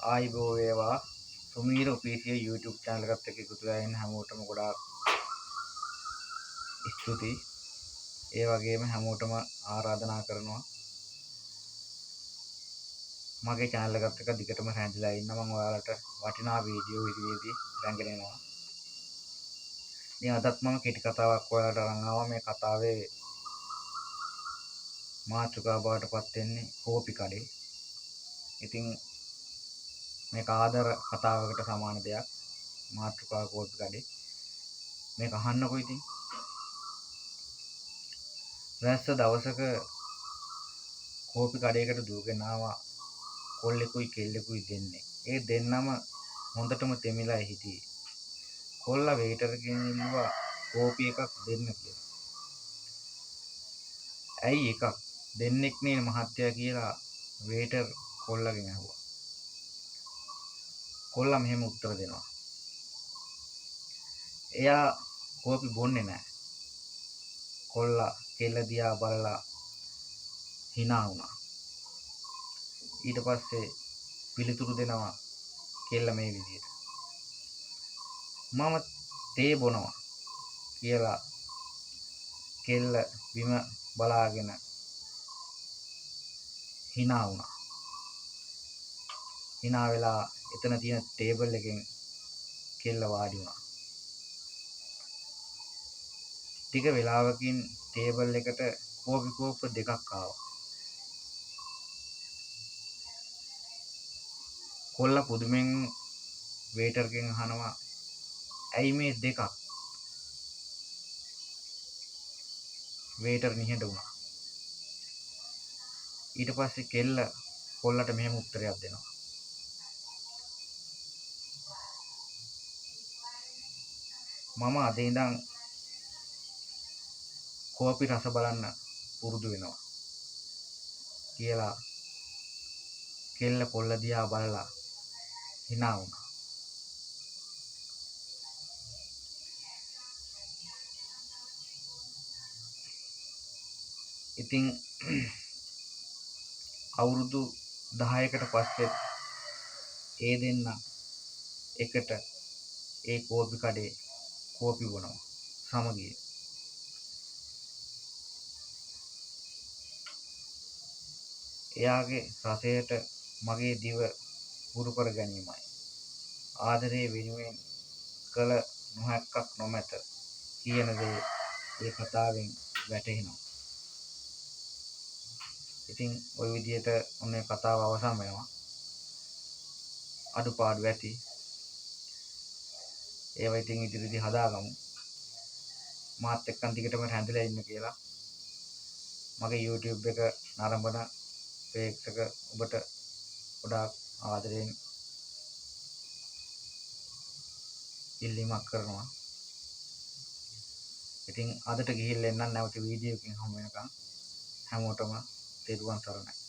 ආයිබෝ වේවා සුමීර official YouTube channel එකත් එක්ක එකතු වෙලා ඉන්න හැමෝටම ගොඩාක් ස්තුතියි. ඒ වගේම හැමෝටම ආරාධනා කරනවා මගේ channel එකත් එක්ක දිගටම රැඳිලා ඉන්න. මම ඔයාලට වටිනා වීඩියෝ ඉදිරියේදී රැඟගෙන යනවා. ඉතින් අදත් මම කෙටි කතාවක් ඔයාලට අරන් ආවා. මේ කතාවේ මාතෘකාව බවට පත් වෙන්නේ කෝපි කඩේ. ඉතින් මේක ආදර කතාවකට සමාන දෙයක්. මාතෘකාව කෝපි කඩේ. මේක අහන්නකෝ ඉතින්. රැස්ස දවසක කෝපි කඩේකට දුවගෙන ආවා කොල්ලෙකුයි කෙල්ලෙකුයි දෙන්නේ. ඒ දෙන්නම හොඳටම තෙමිලා හිටියේ. කොල්ලා වේටර්ගෙන් ඉල්ලුවා කෝපි එකක් දෙන්න කියලා. ඇයි එකක් දෙන්නෙක් නේ මහත්තයා කියලා වේටර් කොල්ලගෙන් අහුවා. කොල්ලා මෙහෙම උත්තර දෙනවා. එයා කෝපි බොන්නේ නැහැ. කොල්ලා කෙල්ල දිහා බලලා hina වුණා. ඊට පස්සේ පිළිතුරු දෙනවා කෙල්ල මේ විදිහට. මම තේ බොනවා කියලා කෙල්ල බිම බලාගෙන hina වුණා. hina වෙලා එතන තියෙන ටේබල් එකෙන් කෙල්ල වාඩි වුණා. ටික වෙලාවකින් ටේබල් එකට කෝපි කෝප්ප දෙකක් ආවා. කොල්ල පුදුමෙන් වේටර්ගෙන් අහනවා ඇයි මේ දෙකක්? වේටර් නිහඬ වුණා. ඊට පස්සේ කෙල්ල කොල්ලට මෙහෙම උත්තරයක් දෙනවා. මම අද ඉඳන් කෝපි රස බලන්න පුරුදු වෙනවා කියලා කෙල්ල කොල්ල දිහා බලලා hina වුණා. ඉතින් අවුරුදු 10කට පස්සේ ඒ දෙන්න එකට ඒ කෝපි කඩේ කෝපි බොනවා සමගිය. එයාගේ රසයට මගේ දිව හුරු කර ගැනීමයි ආදරේ වෙනුවෙන් කළ නොහැක්කක් නොමැත කියන දේ මේ කතාවෙන් වැටහෙනවා. ඉතින් ওই විදිහට ඔන්නේ කතාව අවසන් වෙනවා. අඩුපාඩු ඇති. ඒවා ඉතින් ඉදිරියදී හදාගමු. මාත් එක්කන් දිගටම රැඳිලා ඉන්න කියලා මගේ YouTube එක නරඹන ප්‍රේක්ෂක ඔබට ගොඩාක් ආදරෙන් ඉල්ලීමක් කරනවා. ඉතින් අදට ගිහිල්ලා එන්නම් නැවත වීඩියෝ එකකින් හමු වෙනකන් හැමෝටම තෙරුවන් සරණයි.